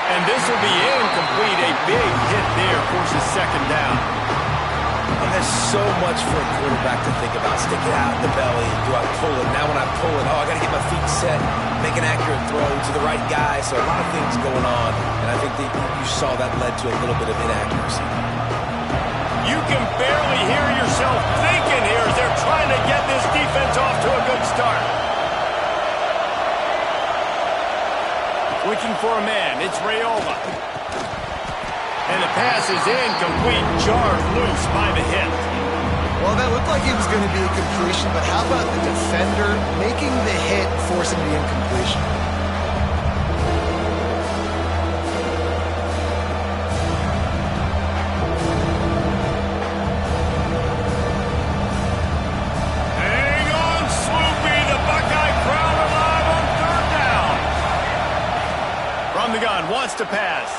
And this will be incomplete. A big hit there forces second down. And there's so much for a quarterback to think about. Stick it out in the belly. Do I pull it? Now when I pull it, I got to get my feet set, make an accurate throw to the right guy. So a lot of things going on. And I think that you saw that led to a little bit of inaccuracy. You can barely hear yourself thinking here as they're trying to get this defense off to a good start. Looking for a man. It's Raiola. And the pass is incomplete. Jarred loose by the hit. Well, that looked like it was going to be a completion, but how about the defender making the hit, forcing the incompletion? Hang on, Sloopy. The Buckeye crowd alive on third down. From the gun, wants to pass.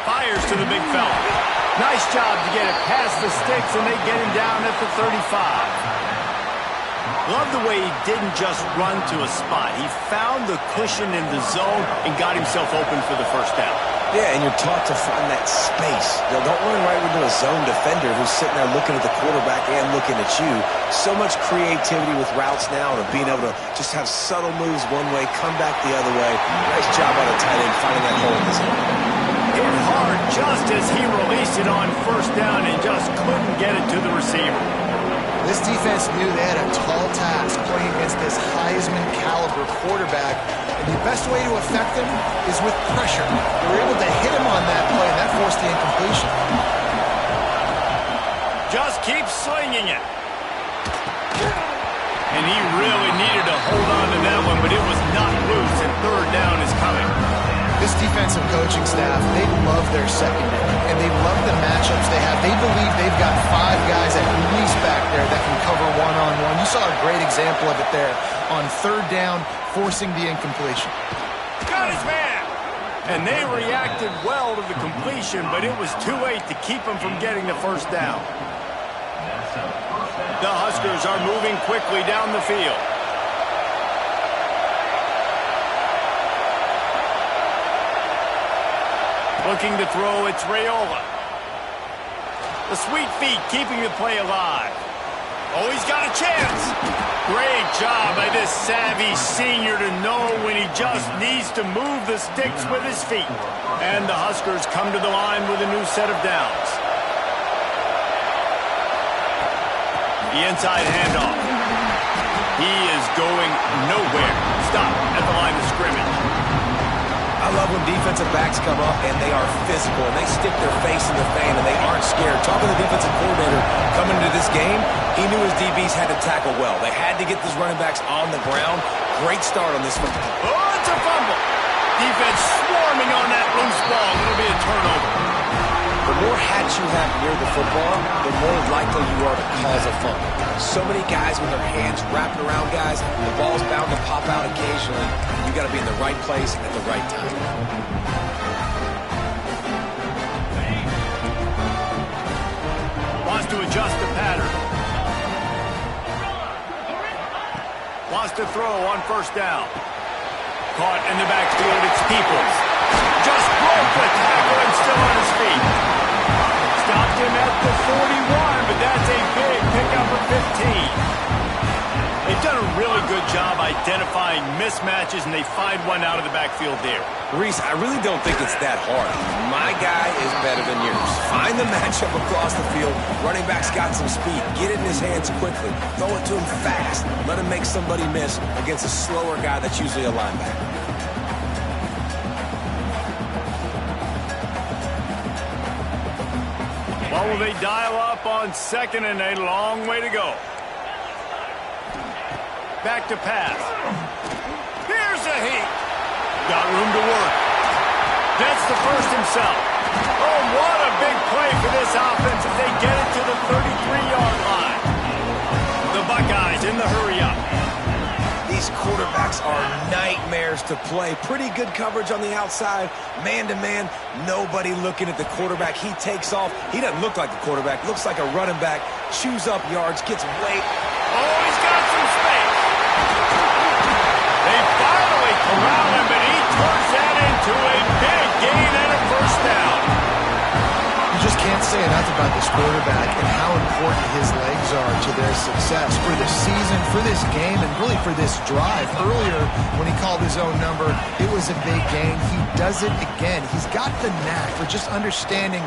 Fires to the big fella. Nice job to get it past the sticks, and they get him down at the 35. Love the way he didn't just run to a spot. He found the cushion in the zone and got himself open for the first down. Yeah, and you're taught to find that space. Don't run right into a zone defender who's sitting there looking at the quarterback and looking at you. So much creativity with routes now and being able to just have subtle moves one way, come back the other way. Nice job on the tight end finding that hole in the zone. Hit hard just as he released it on first down and just couldn't get it to the receiver. This defense knew they had a tall task playing against this Heisman-caliber quarterback, and the best way to affect him is with pressure. They were able to hit him on that play, and that forced the incompletion. Just keep slinging it. And he really needed to hold on to that one, but it was not loose, and third down is coming. This defensive coaching staff, they love their secondary, and they love the matchups they have. They believe they've got 5 guys at least back there that can cover one-on-one. You saw a great example of it there on third down, forcing the incompletion. Got his man! And they reacted well to the completion, but it was too late to keep him from getting the first down. The Huskers are moving quickly down the field. Looking to throw, it's Raiola. The sweet feet keeping the play alive. Oh, he's got a chance. Great job by this savvy senior to know when he just needs to move the sticks with his feet. And the Huskers come to the line with a new set of downs. The inside handoff. He is going nowhere. Stop at the line of scrimmage. I love when defensive backs come up and they are physical and they stick their face in the fan and they aren't scared. Talking to the defensive coordinator coming into this game, he knew his DBs had to tackle well. They had to get these running backs on the ground. Great start on this one. Oh, it's a fumble. Defense swarming on that loose ball. It'll be a turnover. The more hats you have near the football, the more likely you are to cause a fumble. So many guys with their hands wrapped around guys, the ball's bound to pop out occasionally. You got to be in the right place at the right time. Wants to adjust the pattern. Wants to throw on first down. Caught in the backfield, it's Peoples. Just broke the tackle and still on his feet. Stopped him at the 41, but that's a big pickup of 15. They've done a really good job identifying mismatches, and they find one out of the backfield there. Reese, I really don't think it's that hard. My guy is better than yours. Find the matchup across the field. Running back's got some speed. Get it in his hands quickly. Throw it to him fast. Let him make somebody miss against a slower guy that's usually a linebacker. Well, will they dial up on second and a long way to go? Back to pass. Here's a heat. Got room to work. That's the first himself. Oh, what a big play for this offense as they get it to the 33-yard line. The Buckeyes in the hurry-up. These quarterbacks are nightmares to play. Pretty good coverage on the outside. Man-to-man, nobody looking at the quarterback. He takes off. He doesn't look like the quarterback. Looks like a running back. Chews up yards, gets way... Oh, he's got some space. They finally corral him, but he turns that into a big this quarterback and how important his legs are to their success for this season, for this game, and really for this drive. Earlier, when he called his own number, it was a big gain. He does it again. He's got the knack for just understanding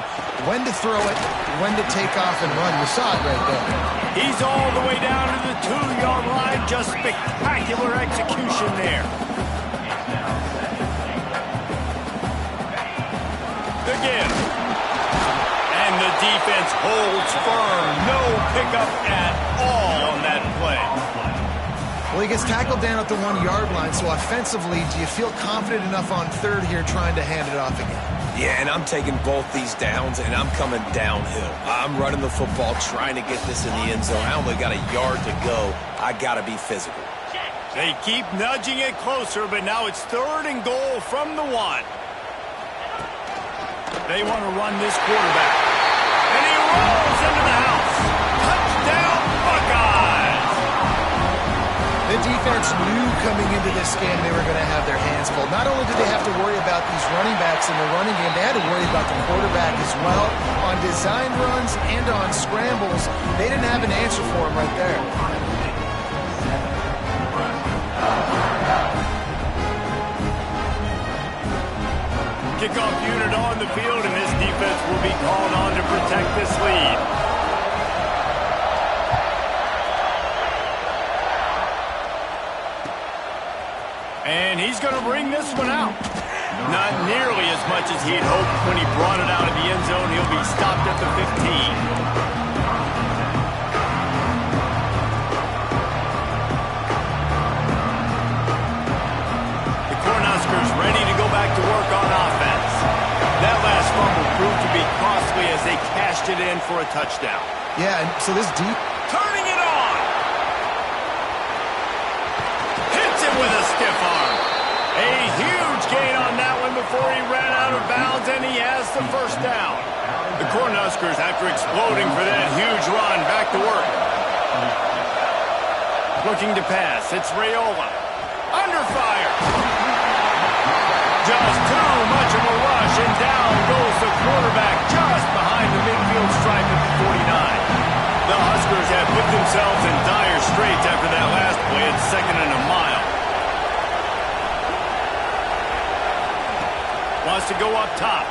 when to throw it, when to take off and run. You saw it right there. He's all the way down to the 2-yard line. Just spectacular execution there. Again. And the defense holds firm. No pickup at all on that play. Well, he gets tackled down at the 1-yard line, so offensively, do you feel confident enough on third here trying to hand it off again? Yeah, and I'm taking both these downs, and I'm coming downhill. I'm running the football, trying to get this in the end zone. I only got a yard to go. I got to be physical. They keep nudging it closer, but now it's 3rd and goal from the 1. They want to run this quarterback. And he rolls into the house. Touchdown, Buckeyes! The defense knew coming into this game they were going to have their hands full. Not only did they have to worry about these running backs in the running game, they had to worry about the quarterback as well. On design runs and on scrambles, they didn't have an answer for him right there. Kickoff unit on the field, and this defense will be called on to protect this lead. And he's going to bring this one out. Not nearly as much as he'd hoped when he brought it out of the end zone. He'll be stopped at the 15. Ready to go back to work on offense. That last fumble proved to be costly as they cashed it in for a touchdown. Yeah, and so this deep... Turning it on! Hits it with a stiff arm. A huge gain on that one before he ran out of bounds, and he has the first down. The Cornhuskers, after exploding for that huge run, back to work. Looking to pass. It's Raiola. Under fire. Just too much of a rush, and down goes the quarterback just behind the midfield stripe at the 49. The Huskers have put themselves in dire straits after that last play at 2nd and a mile. Wants to go up top.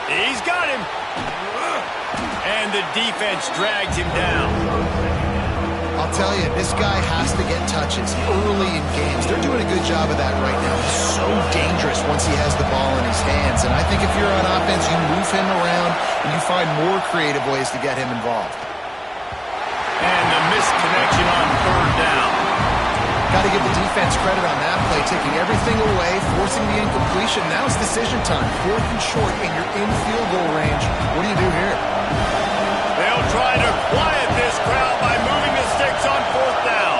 He's got him. And the defense drags him down. I'll tell you, this guy has to get touches early in games. They're doing a good job of that right now. He's so dangerous once he has the ball in his hands. And I think if you're on offense, you move him around and you find more creative ways to get him involved. And the missed connection on 3rd down. Got to give the defense credit on that play, taking everything away, forcing the incompletion. Now it's decision time. 4th and short, and you're in field goal range. What do you do here? They'll try to quiet this crowd by moving the sticks on 4th down.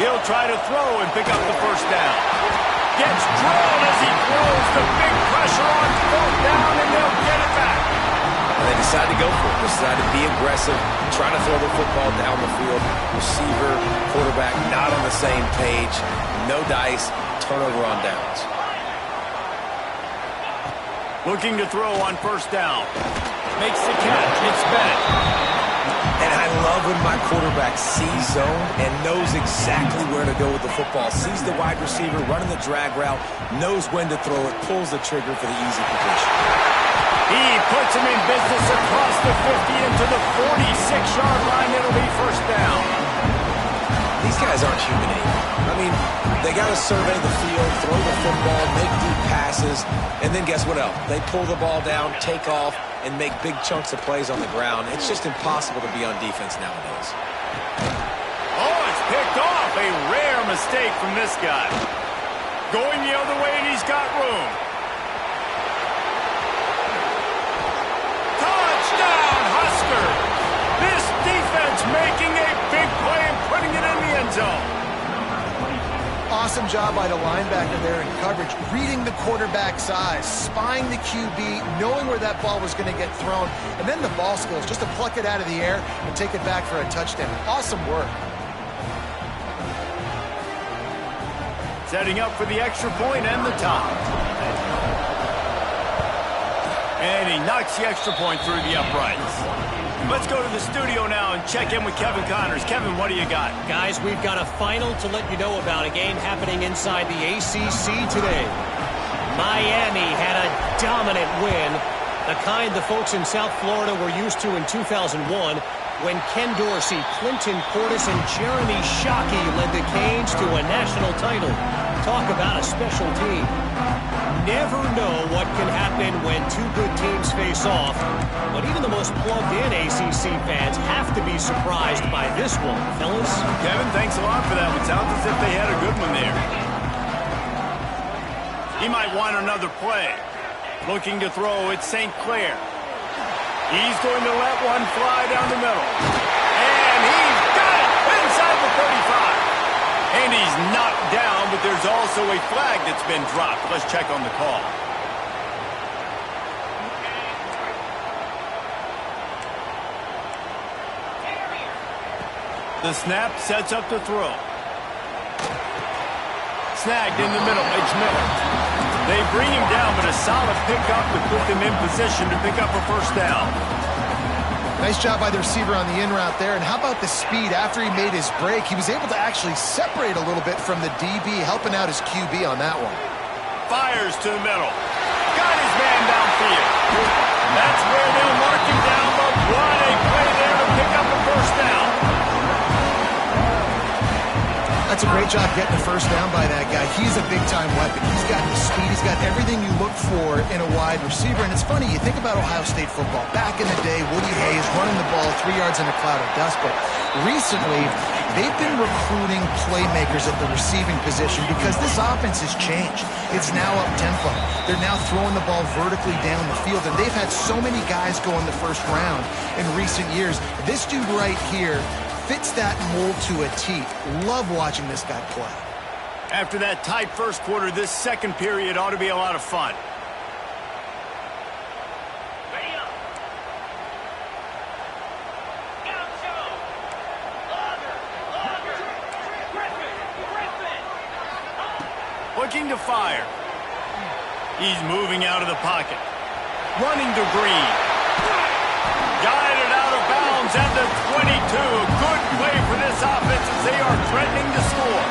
He'll try to throw and pick up the first down. Gets drawn as he throws. The big pressure on 4th down, and they'll get it back. And they decide to go for it. They decide to be aggressive, try to throw the football down the field. Receiver, quarterback, not on the same page. No dice, turnover on downs. Looking to throw on 1st down. Makes the catch. It's Bennett. And I love when my quarterback sees zone and knows exactly where to go with the football. Sees the wide receiver running the drag route, knows when to throw it, pulls the trigger for the easy completion. He puts him in business across the 50 into the 46-yard line. It'll be 1st down. These guys aren't human anymore. I mean, they got to survey the field, throw the football, make deep passes, and then guess what else? They pull the ball down, take off, and make big chunks of plays on the ground. It's just impossible to be on defense nowadays. Oh, it's picked off. A rare mistake from this guy. Going the other way, and he's got room. Touchdown, Husker! This defense making a big play and putting it in the end zone. Awesome job by the linebacker there in coverage, reading the quarterback's eyes, spying the QB, knowing where that ball was going to get thrown, and then the ball skills just to pluck it out of the air and take it back for a touchdown. Awesome work. Setting up for the extra point and the top. And he knocks the extra point through the uprights. Let's go to the studio now and check in with Kevin Connors. Kevin, what do you got? Guys, we've got a final to let you know about, a game happening inside the ACC today. Miami had a dominant win, the kind the folks in South Florida were used to in 2001 when Ken Dorsey, Clinton Portis, and Jeremy Shockey led the Canes to a national title. Talk about a special team. Never know what can happen when two good teams face off, but even the most plugged-in ACC fans have to be surprised by this one, fellas. Kevin, thanks a lot for that one. Sounds as if they had a good one there. He might want another play. Looking to throw, it's St. Clair. He's going to let one fly down the middle. And he's got it inside the 35. And he's knocked down, but there's also a flag that's been dropped. Let's check on the call. The snap sets up the throw. Snagged in the middle. It's Miller. They bring him down, but a solid pickup to put them in position to pick up a first down. Nice job by the receiver on the in route there. And how about the speed after he made his break? He was able to actually separate a little bit from the DB, helping out his QB on that one. Fires to the middle. Got his man downfield. That's where they'll mark him down, but what a play there to pick up a first down. That's a great job getting the first down by that guy. He's a big-time weapon. He's got the speed. He's got everything you look for in a wide receiver. And it's funny, you think about Ohio State football. Back in the day, Woody Hayes running the ball 3 yards in a cloud of dust. But recently, they've been recruiting playmakers at the receiving position because this offense has changed. It's now up-tempo. They're now throwing the ball vertically down the field. And they've had so many guys go in the first round in recent years. This dude right here fits that mold to a T. Love watching this guy play. After that tight first quarter, this second period ought to be a lot of fun. Looking to fire. He's moving out of the pocket. Running to Green. Guided out of bounds at the 22. Good play for this offense as they are threatening to score.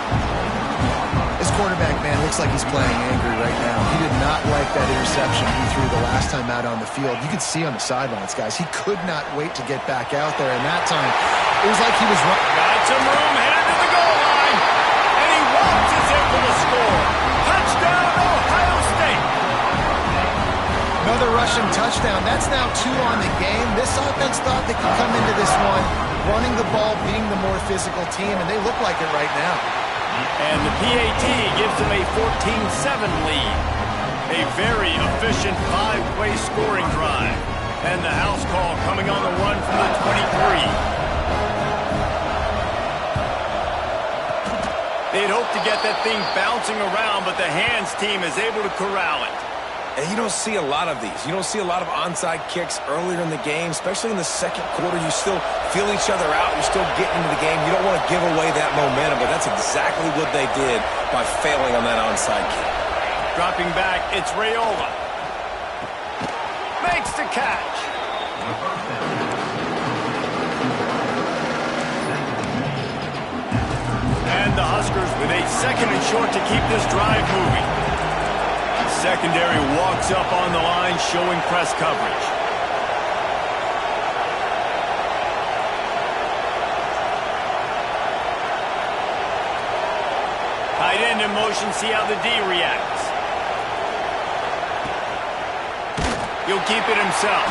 This quarterback, man, looks like he's playing angry right now. He did not like that interception he threw the last time out on the field. You could see on the sidelines, guys. He could not wait to get back out there. And that time, it was like he was running. Got some room, headed to the goal line. And he walks in for the score. Touchdown, Ohio State. Another rushing touchdown. That's now 2 on the game. This offense thought they could come into this one running the ball, being the more physical team, and they look like it right now. And the PAT gives them a 14-7 lead. A very efficient 5-play scoring drive. And the house call coming on the run from the 23. They'd hoped to get that thing bouncing around, but the hands team is able to corral it. And you don't see a lot of these. You don't see a lot of onside kicks earlier in the game, especially in the second quarter. You still feel each other out. You're still getting into the game. You don't want to give away that momentum, but that's exactly what they did by failing on that onside kick. Dropping back, it's Raiola. Makes the catch. And the Huskers with a second and short to keep this drive moving. Secondary walks up on the line, showing press coverage. Tight end in motion, see how the D reacts. He'll keep it himself.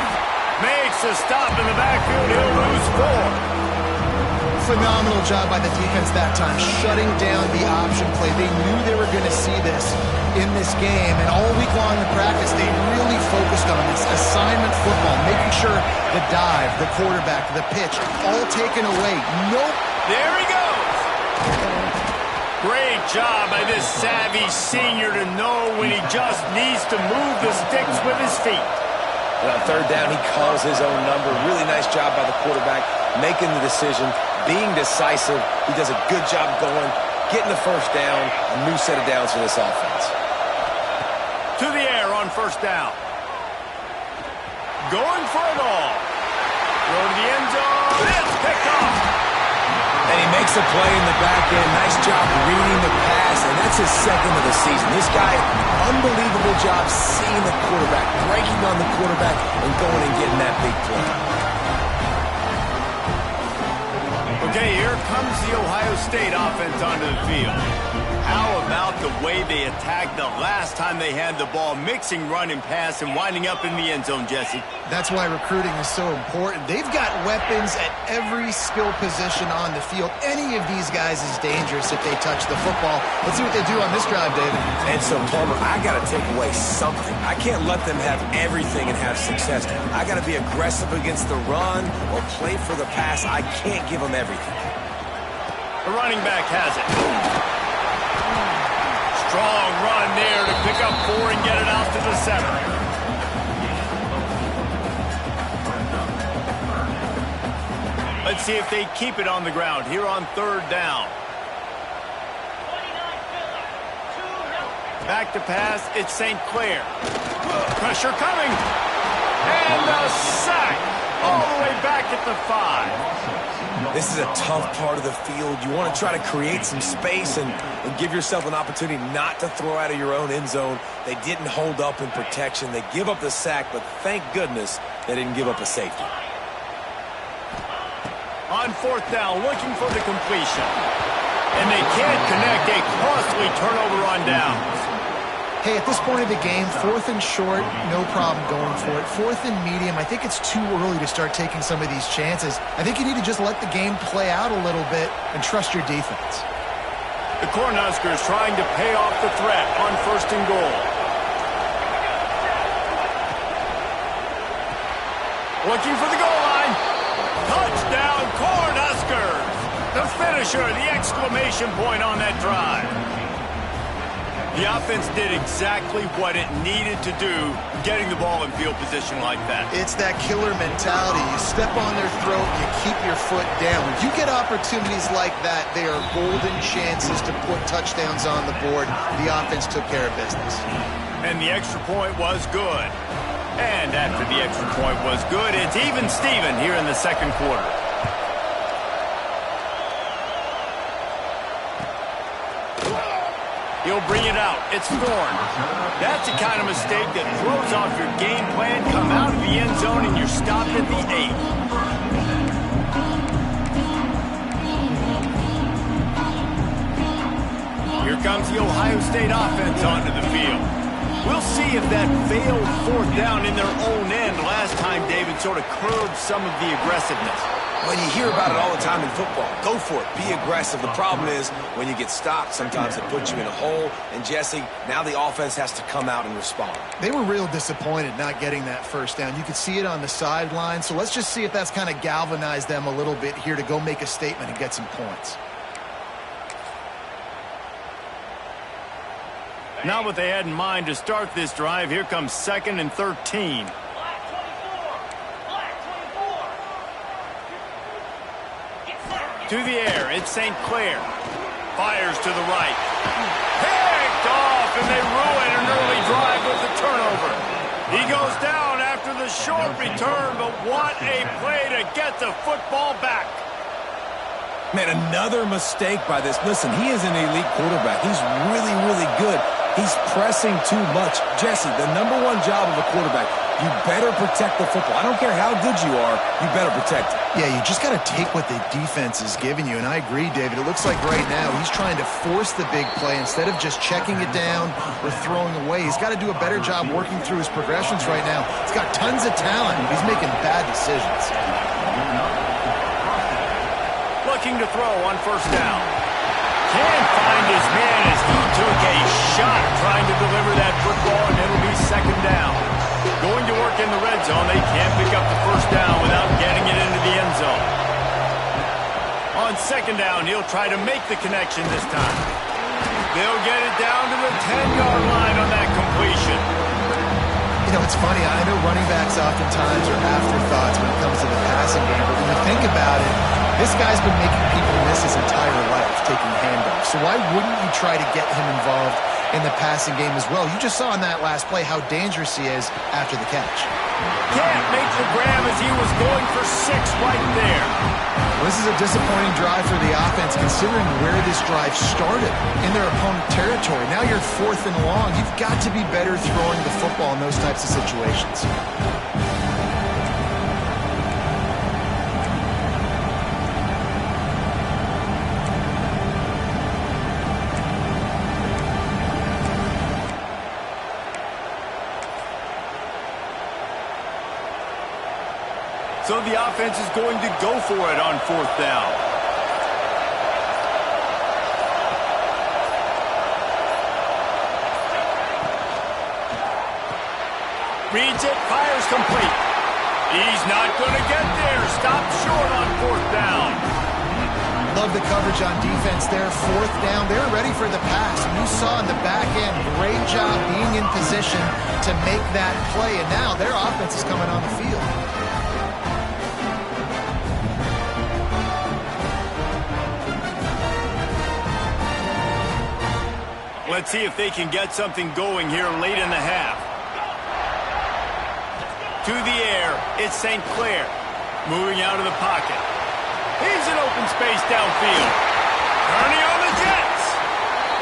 Makes a stop in the backfield, he'll lose 4. Phenomenal job by the defense that time, shutting down the option play. They knew they were going to see this in this game, and all week long in practice, they really focused on this assignment football, making sure the dive, the quarterback, the pitch, all taken away. Nope. There he goes. Great job by this savvy senior to know when he just needs to move the sticks with his feet. And on third down, he calls his own number. Really nice job by the quarterback, making the decision, being decisive. He does a good job going, getting the first down, a new set of downs for this offense. To the air on first down. going for it all. Throw to the end zone. It's picked off. And he makes a play in the back end. Nice job reading the pass, and that's his second of the season. This guy, unbelievable job seeing the quarterback, breaking on the quarterback, and going and getting that big play. Okay, here comes the Ohio State offense onto the field. How about the way they attacked the last time they had the ball, mixing run and pass and winding up in the end zone, Jesse? That's why recruiting is so important. They've got weapons at every skill position on the field. Any of these guys is dangerous if they touch the football. Let's see what they do on this drive, David. And so, Palmer, I got to take away something. I can't let them have everything and have success. I got to be aggressive against the run or play for the pass. I can't give them everything. The running back has it. Strong run there to pick up 4 and get it out to the 7. Let's see if they keep it on the ground here on 3rd down. Back to pass, it's St. Clair. Pressure coming. And a sack all the way back at the 5. This is a tough part of the field. You want to try to create some space and give yourself an opportunity not to throw out of your own end zone. They didn't hold up in protection. They give up the sack, but thank goodness they didn't give up a safety. On 4th down, looking for the completion. And they can't connect a costly turnover on downs. Hey, at this point of the game, 4th and short, no problem going for it. 4th and medium, I think it's too early to start taking some of these chances. I think you need to just let the game play out a little bit and trust your defense. The Cornhuskers trying to pay off the threat on 1st and goal. Looking for the goal line. Touchdown, Cornhuskers! The finisher, the exclamation point on that drive. The offense did exactly what it needed to do, getting the ball in field position like that. It's that killer mentality. You step on their throat, you keep your foot down. When you get opportunities like that, they are golden chances to put touchdowns on the board. The offense took care of business. And the extra point was good. And after the extra point was good, it's even Steven here in the 2nd quarter. He'll bring it out. It's Thorne. That's the kind of mistake that throws off your game plan. Come out of the end zone and you're stopped at the 8. Here comes the Ohio State offense onto the field. We'll see if that failed 4th down in their own end last time, David, sort of curbed some of the aggressiveness. When you hear about it all the time in football, go for it. Be aggressive. The problem is when you get stopped, sometimes it puts you in a hole. And, Jesse, now the offense has to come out and respond. They were real disappointed not getting that 1st down. You could see it on the sideline. So let's just see if that's kind of galvanized them a little bit here to go make a statement and get some points. Not what they had in mind to start this drive. Here comes 2nd and 13. To the air, it's St. Clair. Fires to the right. Picked off, and they ruin an early drive with the turnover. He goes down after the short return, but what a play to get the football back. Man, another mistake by this. Listen, he is an elite quarterback. He's really, really good. He's pressing too much. Jesse, the #1 job of a quarterback, you better protect the football. I don't care how good you are, you better protect it. Yeah, you just got to take what the defense is giving you, and I agree, David. It looks like right now he's trying to force the big play instead of just checking it down or throwing away. He's got to do a better job working through his progressions right now. He's got tons of talent. He's making bad decisions. Looking to throw on 1st down. Can't find his man as he took a shot trying to deliver that football, and it'll be 2nd down. Going to work in the red zone. They can't pick up the 1st down without getting it into the end zone. On 2nd down, he'll try to make the connection this time. They'll get it down to the 10-yard line on that completion. You know, it's funny. I know running backs oftentimes are afterthoughts when it comes to the passing game, but when you think about it, this guy's been making people miss his entire life taking handoffs. So why wouldn't you try to get him involved in the passing game as well. You just saw in that last play how dangerous he is after the catch. Can't make the grab as he was going for 6 right there. Well, this is a disappointing drive for the offense considering where this drive started in their opponent territory. Now you're 4th and long. You've got to be better throwing the football in those types of situations. So the offense is going to go for it on 4th down. Reads it, fires complete. He's not going to get there. Stopped short on 4th down. Love the coverage on defense there. 4th down. They're ready for the pass. And you saw in the back end, great job being in position to make that play. And now their offense is coming on the field. Let's see if they can get something going here late in the half. To the air, it's St. Clair. Moving out of the pocket. He's in open space downfield. Turning on the Jets.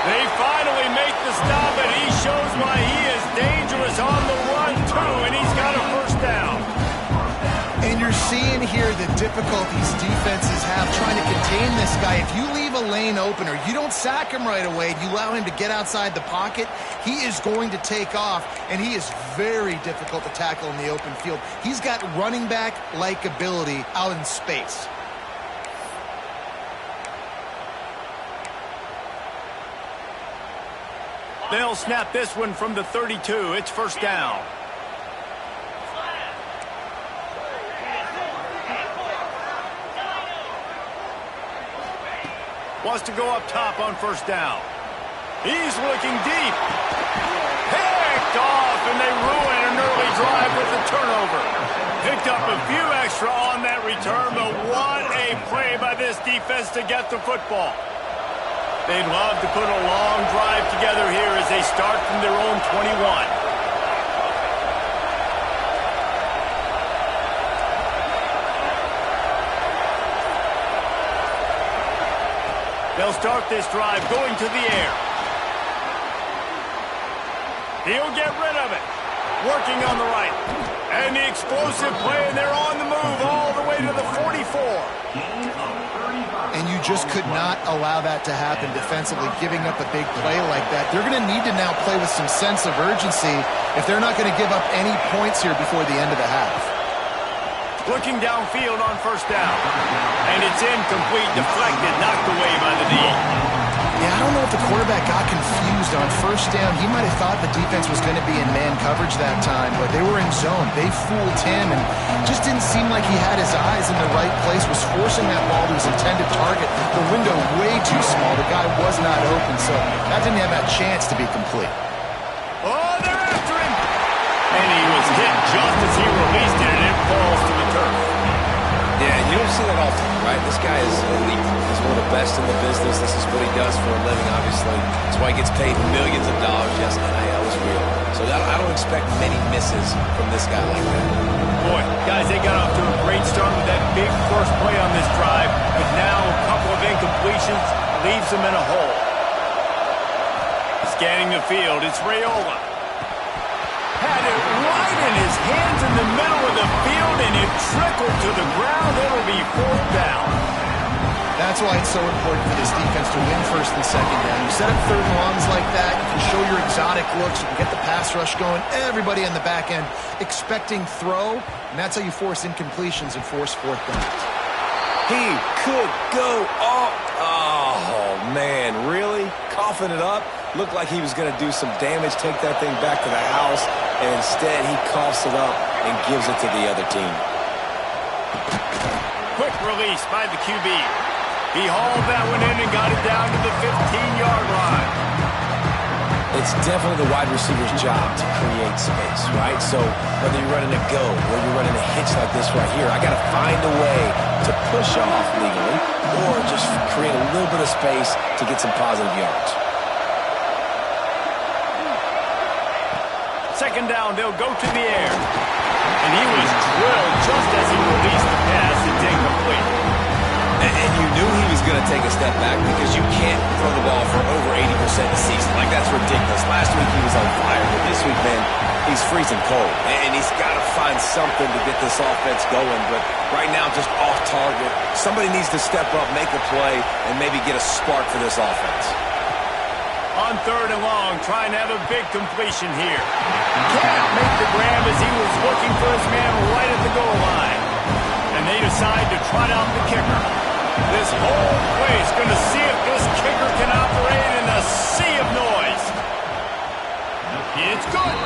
They finally make the stop, and he shows why he is dangerous on the run, too, and he's got a 1st down. And you're seeing here the difficulties defenses have trying to contain this guy. If you leave a lane open or you don't sack him right away, you allow him to get outside the pocket, he is going to take off, and he is very difficult to tackle in the open field. He's got running back-like ability out in space. They'll snap this one from the 32. It's 1st down. Wants to go up top on 1st down. He's looking deep. Picked off, and they ruin an early drive with the turnover. Picked up a few extra on that return, but what a play by this defense to get the football. They'd love to put a long drive together here as they start from their own 21. They'll start this drive going to the air. He'll get rid of it. Working on the right. And the explosive play, and they're on the move all the way to the 44. And you just could not allow that to happen defensively, giving up a big play like that. They're going to need to now play with some sense of urgency if they're not going to give up any points here before the end of the half. Looking downfield on 1st down. And it's incomplete, deflected, knocked away by the D. Yeah, I don't know if the quarterback got confused on 1st down. He might have thought the defense was going to be in man coverage that time, but they were in zone. They fooled him and just didn't seem like he had his eyes in the right place, was forcing that ball to his intended target. The window way too small. The guy was not open, so that didn't have that chance to be complete. Oh, they're after him. And he was hit just as he released it, and it falls to the turf. Yeah, you don't see that often, right? This guy is elite. He's one of the best in the business. This is what he does for a living, obviously. That's why he gets paid millions of dollars. Yes, NIL is real. So I don't expect many misses from this guy like that. Boy, guys, they got off to a great start with that big first play on this drive, but now a couple of incompletions leaves them in a hole. Scanning the field, it's Raiola. Had it right in his hands in the middle of the field, and it trickled to the ground. It'll be 4th down. That's why it's so important for this defense to win 1st and 2nd down. You set up 3rd and longs like that, you can show your exotic looks, you can get the pass rush going, everybody in the back end expecting throw, and that's how you force incompletions and force 4th downs. He could go off. Oh, man, really? Coughing it up? Looked like he was going to do some damage, take that thing back to the house, and instead he coughs it up and gives it to the other team. Quick release by the QB. He hauled that one in and got it down to the 15-yard line. It's definitely the wide receiver's job to create space, right? So whether you're running a go or you're running a hitch like this right here, I got to find a way to push off legally or just create a little bit of space to get some positive yards. second down, they'll go to the air. And he was drilled just as he released the pass. It's incomplete. And you knew he was going to take a step back because you can't throw the ball for over 80% of the season. Like, that's ridiculous. Last week he was on fire, but this week, man, he's freezing cold. And he's got to find something to get this offense going. But right now, just off target. Somebody needs to step up, make a play, and maybe get a spark for this offense. On third and long, trying to have a big completion here. Can't make the grab as he was looking for his man right at the goal line. And they decide to trot out the kicker. This whole place going to see if this kicker can operate in a sea of noise. It's good.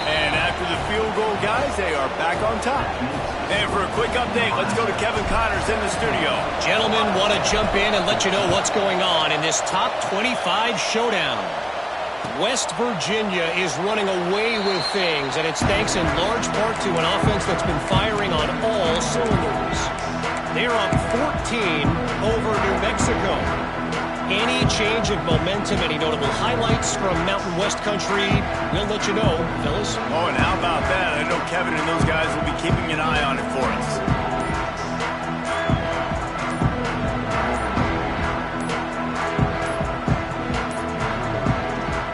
And after the field goal, guys, they are back on top. And for a quick update, let's go to Kevin Connors in the studio. Gentlemen, want to jump in and let you know what's going on in this top 25 showdown. West Virginia is running away with things, and it's thanks in large part to an offense that's been firing on all cylinders. They're up 14 over New Mexico. Any change of momentum, any notable highlights from Mountain West Country, we'll let you know, fellas. Oh, and how about that? I know Kevin and those guys will be keeping an eye on it for us.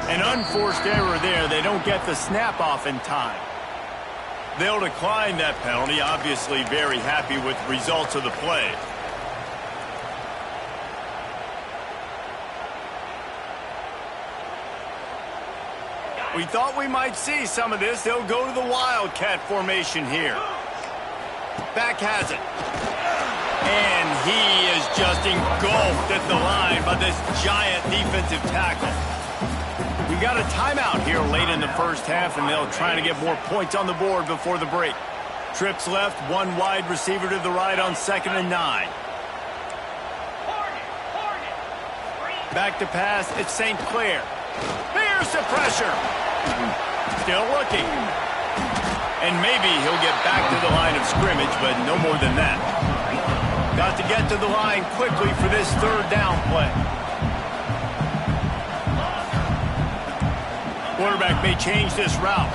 An unforced error there. They don't get the snap off in time. They'll decline that penalty, obviously very happy with the results of the play. We thought we might see some of this. They'll go to the Wildcat formation here. Back has it. And he is just engulfed at the line by this giant defensive tackle. We got a timeout here late in the first half, and they'll try to get more points on the board before the break. Trips left, one wide receiver to the right on 2nd and 9. Back to pass, it's St. Clair. Here's the pressure. Still looking. And maybe he'll get back to the line of scrimmage, but no more than that. Got to get to the line quickly for this third down play. Quarterback may change this route.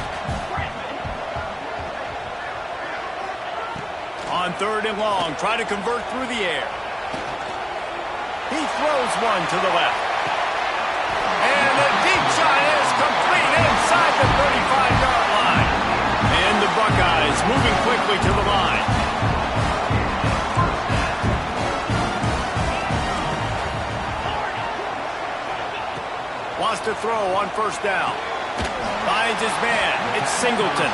On 3rd and long, try to convert through the air. He throws one to the left. And the deep shot is complete inside the 35-yard line. And the Buckeyes moving quickly to the line. Wants to throw on 1st down. Finds his man. It's Singleton.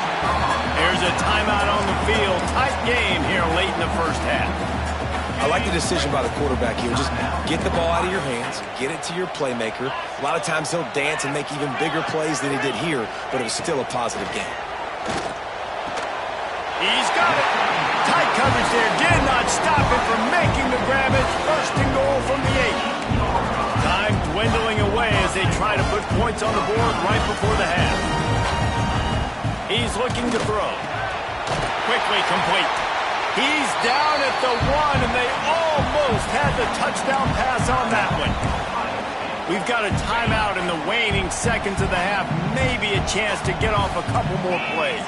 There's a timeout on the field. Tight game here late in the first half. I like the decision by the quarterback here. Just get the ball out of your hands, get it to your playmaker. A lot of times he'll dance and make even bigger plays than he did here, but it was still a positive game. He's got it. Tight coverage there. Did not stop him from making the grab. It's 1st and goal from the 8. Time dwindling away as they try to put points on the board right before the half. He's looking to throw. Quickly complete. He's down at the 1, and they almost had the touchdown pass on that one. We've got a timeout in the waning seconds of the half. Maybe a chance to get off a couple more plays.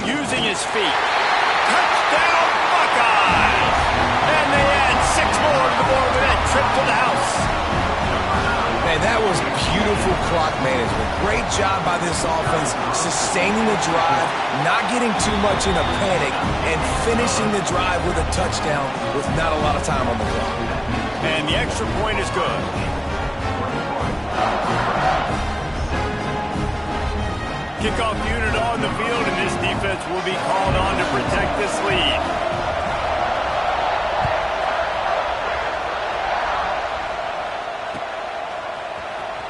Using his feet. Touchdown, Buckeyes! And they add 6 more to the board with that trip to the house. Man, that was beautiful clock management. Great job by this offense, sustaining the drive, not getting too much in a panic, and finishing the drive with a touchdown with not a lot of time on the clock. And the extra point is good. Kickoff unit on the field, and this defense will be called on to protect this lead.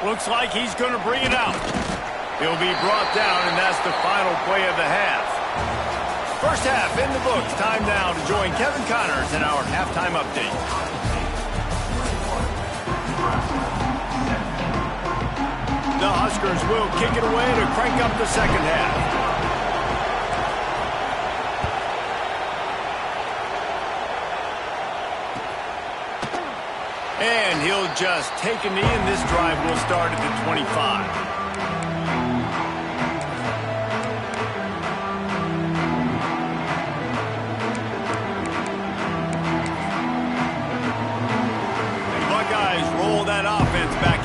Looks like he's going to bring it out. He'll be brought down, and that's the final play of the half. First half in the books. Time now to join Kevin Connors in our halftime update. The Huskers will kick it away to crank up the second half. And he'll just take a knee, and this drive will start at the 25.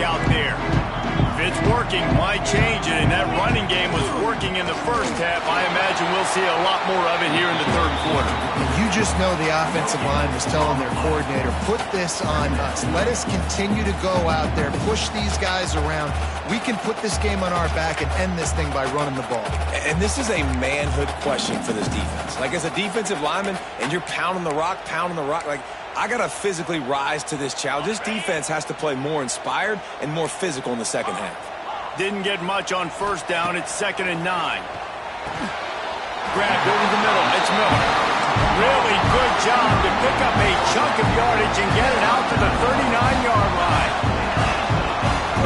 out there. If it's working, why change it? And that running game was working in the first half. I imagine we'll see a lot more of it here in the third quarter. You just know the offensive line was telling their coordinator, put this on us. Let us continue to go out there, push these guys around. We can put this game on our back and end this thing by running the ball. And this is a manhood question for this defense. Like, as a defensive lineman, and you're pounding the rock, like, I got to physically rise to this challenge. This defense has to play more inspired and more physical in the second half. Didn't get much on first down. It's 2nd and 9. Grabbed over the middle. It's Miller. Really good job to pick up a chunk of yardage and get it out to the 39-yard line.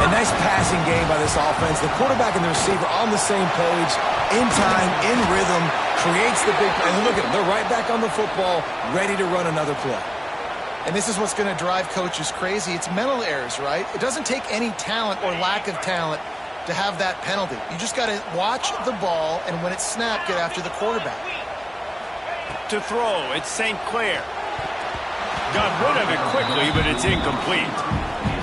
A nice passing game by this offense. The quarterback and the receiver on the same page, in time, in rhythm, creates the big play. And look at them. They're right back on the football, ready to run another play. And this is what's going to drive coaches crazy. It's mental errors, right? It doesn't take any talent or lack of talent to have that penalty. You just got to watch the ball, and when it's snapped, get after the quarterback. To throw, it's St. Clair. Got rid of it quickly, but it's incomplete.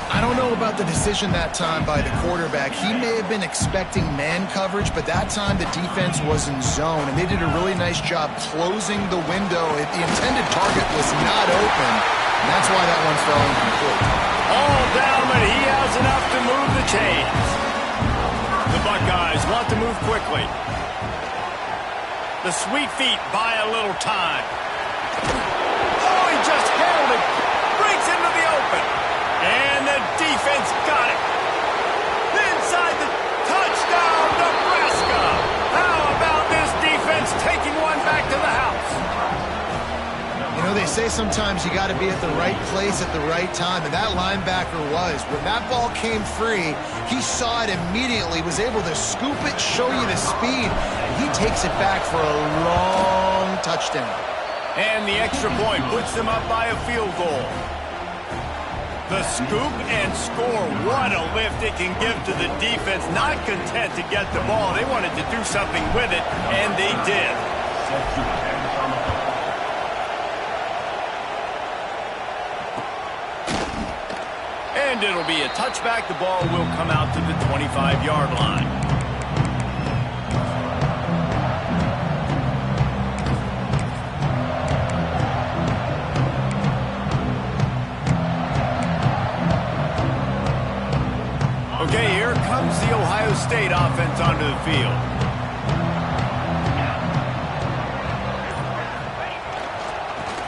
I don't know about the decision that time by the quarterback. He may have been expecting man coverage, but that time the defense was in zone, and they did a really nice job closing the window. The intended target was not open, and that's why that one fell incomplete. All down, but he has enough to move the chains. The Buckeyes want to move quickly. The Sweet Feet buy a little time. Oh, he just handled it. Breaks into the open. And the defense got it. Inside the touchdown, Nebraska. How about this defense taking one back to the house? You know, they say sometimes you got to be at the right place at the right time, and that linebacker was. When that ball came free, he saw it immediately, was able to scoop it, show you the speed, and he takes it back for a long touchdown. And the extra point puts them up by a field goal. The scoop and score. What a lift it can give to the defense. Not content to get the ball. They wanted to do something with it, and they did. And it'll be a touchback. The ball will come out to the 25-yard line. Okay, here comes the Ohio State offense onto the field.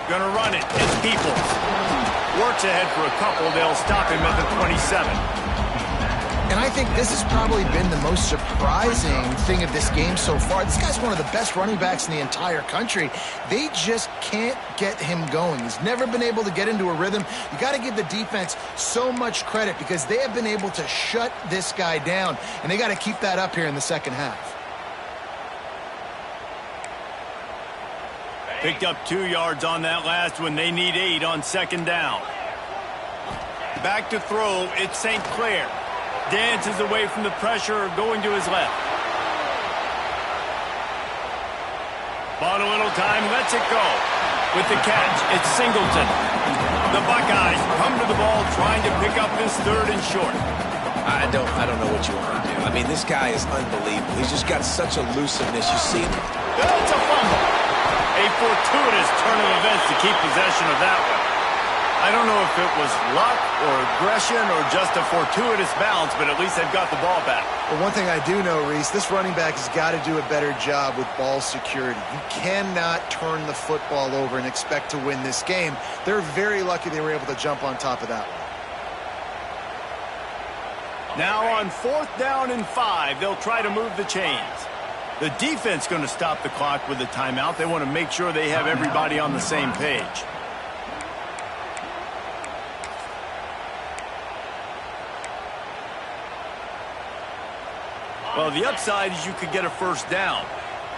Gonna run it. It's Peoples. Works ahead for a couple. They'll stop him at the 27. And I think this has probably been the most surprising thing of this game so far. This guy's one of the best running backs in the entire country. They just can't get him going. He's never been able to get into a rhythm. You got to give the defense so much credit because they have been able to shut this guy down, and they got to keep that up here in the second half. Picked up 2 yards on that last one. They need 8 on second down. Back to throw. It's St. Clair. Dances away from the pressure, going to his left. Bought a little time, lets it go. With the catch, it's Singleton. The Buckeyes come to the ball, trying to pick up this 3rd and short. I don't know what you want to do. I mean, this guy is unbelievable. He's just got such elusiveness. You see him. That's a fumble. A fortuitous turn of events to keep possession of that one. I don't know if it was luck or aggression or just a fortuitous bounce, but at least they've got the ball back. Well, one thing I do know, Reese, this running back has got to do a better job with ball security. You cannot turn the football over and expect to win this game. They're very lucky they were able to jump on top of that one. Now on 4th down and 5, they'll try to move the chains. The defense going to stop the clock with a timeout. They want to make sure they have everybody on the same page. Well, the upside is you could get a first down.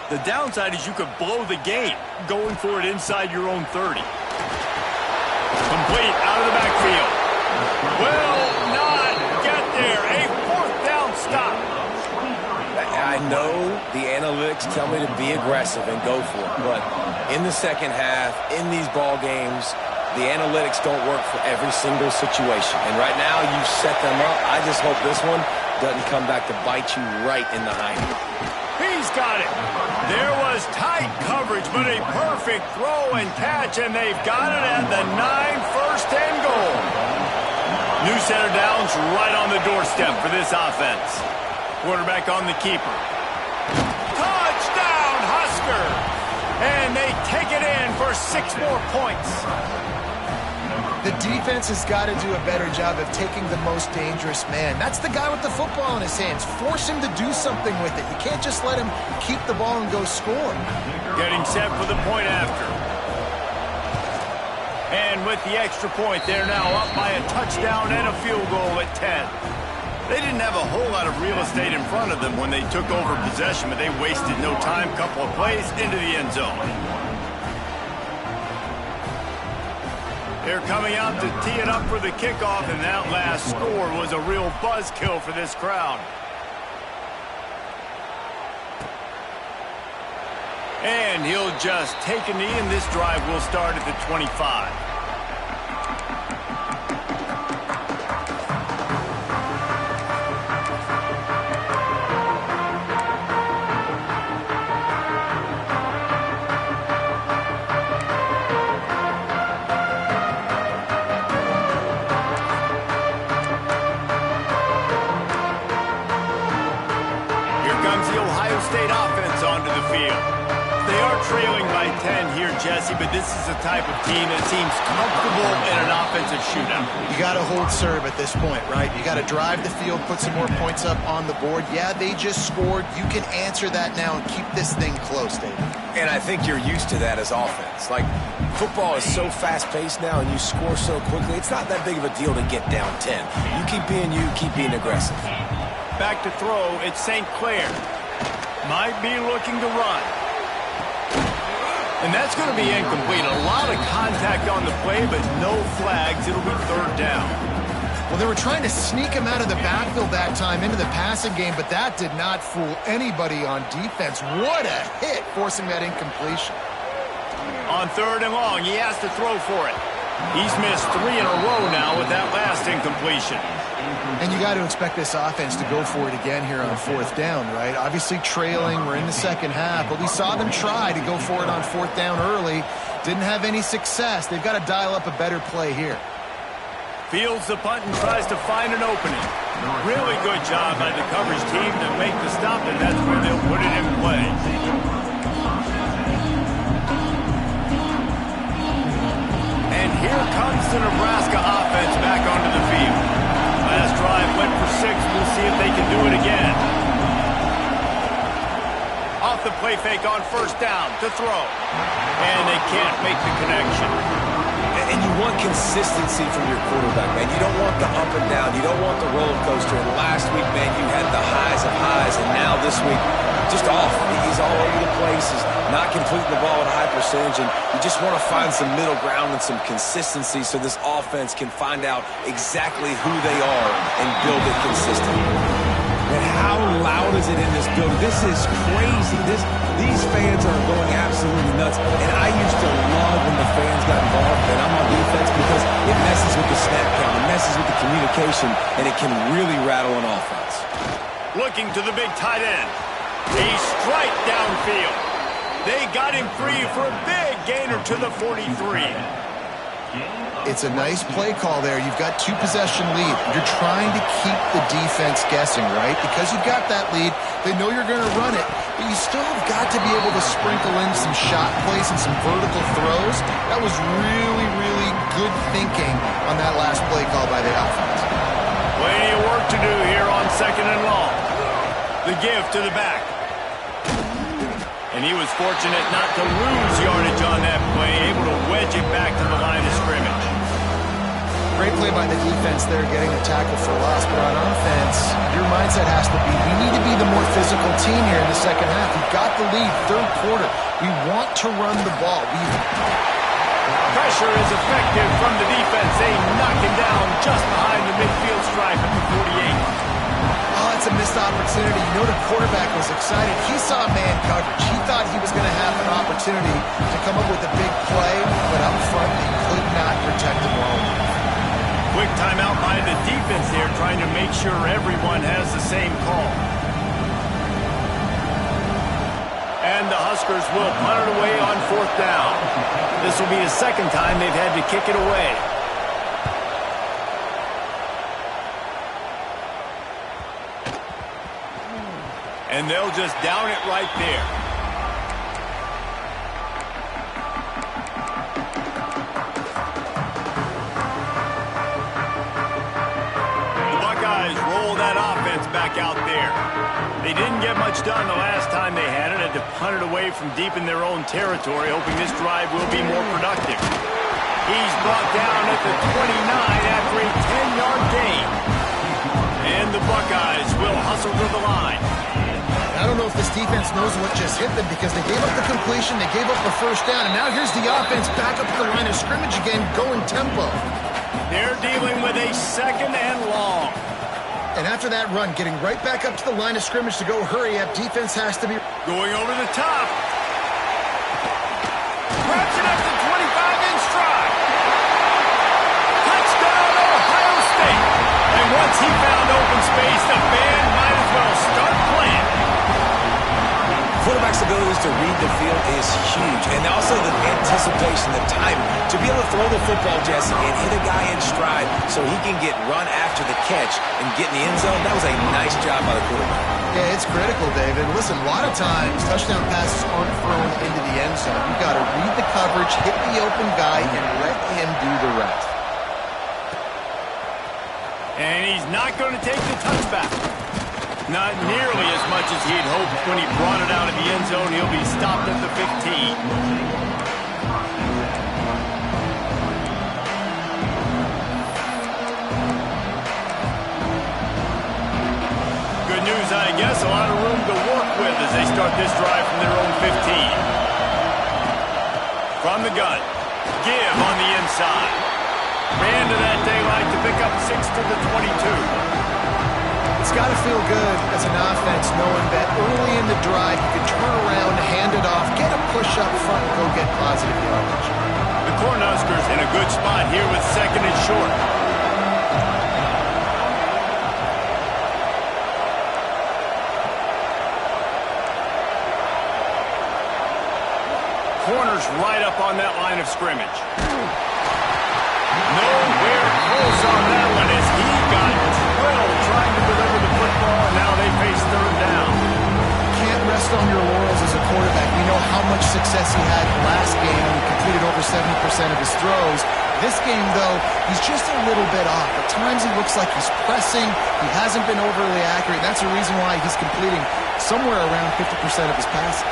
The downside is you could blow the game going for it inside your own 30. Complete out of the backfield. Will not get there. A 4th down stop. I know the analytics tell me to be aggressive and go for it, but in the second half, in these ball games, the analytics don't work for every single situation. And right now, you've set them up. I just hope this one doesn't come back to bite you right in the hind. He's got it. There was tight coverage, but a perfect throw and catch, and they've got it at the 9, first and goal. New center downs right on the doorstep for this offense. Quarterback on the keeper. Touchdown, Husker! And they take it in for 6 more points. The defense has got to do a better job of taking the most dangerous man. That's the guy with the football in his hands. Force him to do something with it. You can't just let him keep the ball and go score. Getting set for the point after. And with the extra point, they're now up by a touchdown and a field goal at 10. They didn't have a whole lot of real estate in front of them when they took over possession, but they wasted no time. Couple of plays into the end zone. They're coming out to tee it up for the kickoff, and that last score was a real buzzkill for this crowd. And he'll just take a knee, and this drive will start at the 25. Trailing by 10 here, Jesse, but this is the type of team that seems comfortable in an offensive shootout. You got to hold serve at this point, right? You got to drive the field, put some more points up on the board. Yeah, they just scored. You can answer that now and keep this thing close, David. And I think you're used to that as offense. Like, football is so fast-paced now and you score so quickly, it's not that big of a deal to get down 10. You keep being you, keep being aggressive. Back to throw, it's St. Clair. Might be looking to run. And that's going to be incomplete. A lot of contact on the play, but no flags. It'll be 3rd down. Well, they were trying to sneak him out of the backfield that time into the passing game, but that did not fool anybody on defense. What a hit, forcing that incompletion. On 3rd and long, he has to throw for it. He's missed 3 in a row now with that last incompletion. And you got to expect this offense to go for it again here on 4th down, right? Obviously trailing, we're in the second half, but we saw them try to go for it on 4th down early. Didn't have any success. They've got to dial up a better play here. Fields the punt and tries to find an opening. Really good job by the coverage team to make the stop, and that's where they'll put it in play. And here comes the Nebraska offense back onto the field. Last drive went for 6. We'll see if they can do it again. Off the play fake on 1st down to throw. And they can't make the connection. And you want consistency from your quarterback, man. You don't want the up and down. You don't want the roller coaster. And last week, man, you had the highs of highs. And now this week, just off. He's all over the place. He's not completing the ball at a high percentage. And you just want to find some middle ground and some consistency so this offense can find out exactly who they are and build it consistently. And how loud is it in this building? This is crazy. These fans are going absolutely nuts. And I used to love when the fans got involved, and I'm on defense, because it messes with the snap count, it messes with the communication, and it can really rattle an offense. Looking to the big tight end. A strike downfield. They got him free for a big gainer to the 43. It's a nice play call there. You've got 2-possession lead. You're trying to keep the defense guessing, right? Because you've got that lead, they know you're going to run it, but you still have got to be able to sprinkle in some shot plays and some vertical throws. That was really, really good thinking on that last play call by the offense. Plenty of work to do here on 2nd and long. The give to the back. And he was fortunate not to lose yardage on that play, able to wedge it back to the line of scrimmage. Great play by the defense there, getting a tackle for loss. But on offense, your mindset has to be, we need to be the more physical team here in the second half. We've got the lead, 3rd quarter. We want to run the ball. Pressure is effective from the defense. They knock him down just behind the midfield stripe at the 48. Oh, it's that's a missed opportunity. You know the quarterback was excited. He saw man coverage. He thought he was going to have an opportunity to come up with a big play, but up front, they could not protect him well enough. Quick timeout by the defense here, trying to make sure everyone has the same call. And the Huskers will punt it away on 4th down. This will be the second time they've had to kick it away. And they'll just down it right there. The Buckeyes roll that offense back out there. They didn't get much done the last time they had it. Had to punt it away from deep in their own territory, hoping this drive will be more productive. He's brought down at the 29 after a 10-yard gain. And the Buckeyes will hustle to the line. I don't know if this defense knows what just hit them because they gave up the completion, they gave up the first down, and now here's the offense back up at the line of scrimmage again, going tempo. They're dealing with a 2nd and long. And after that run, getting right back up to the line of scrimmage to go hurry up, defense has to be going over the top. Grabs it up to 25 in stride. Touchdown, Ohio State. And once he found open space, the band might as well start playing. Quarterback's abilities to read the field is huge, and also the anticipation, the time to be able to throw the football, Jesse, and hit a guy in stride so he can get run after the catch and get in the end zone. That was a nice job by the quarterback. Yeah, it's critical, David. Listen, a lot of times touchdown passes aren't thrown into the end zone. You've got to read the coverage, hit the open guy, and let him do the rest. And he's not going to take the touchback. Not nearly as much as he'd hoped when he brought it out of the end zone. He'll be stopped at the 15. Good news, I guess. A lot of room to work with as they start this drive from their own 15. From the gun. Give on the inside. Ran to that daylight to pick up 6 to the 22. It's got to feel good as an offense knowing that early in the drive you can turn around, hand it off, get a push up front, and go get positive yardage. The Cornhuskers in a good spot here with 2nd and short. Corners right up on that line of scrimmage. Nowhere close on that one as he got drilled trying to deliver the football, and now they face 3rd down. Can't rest on your laurels as a quarterback. We know how much success he had last game. He completed over 70% of his throws. This game, though, he's just a little bit off. At times he looks like he's pressing. He hasn't been overly accurate. That's the reason why he's completing somewhere around 50% of his passes.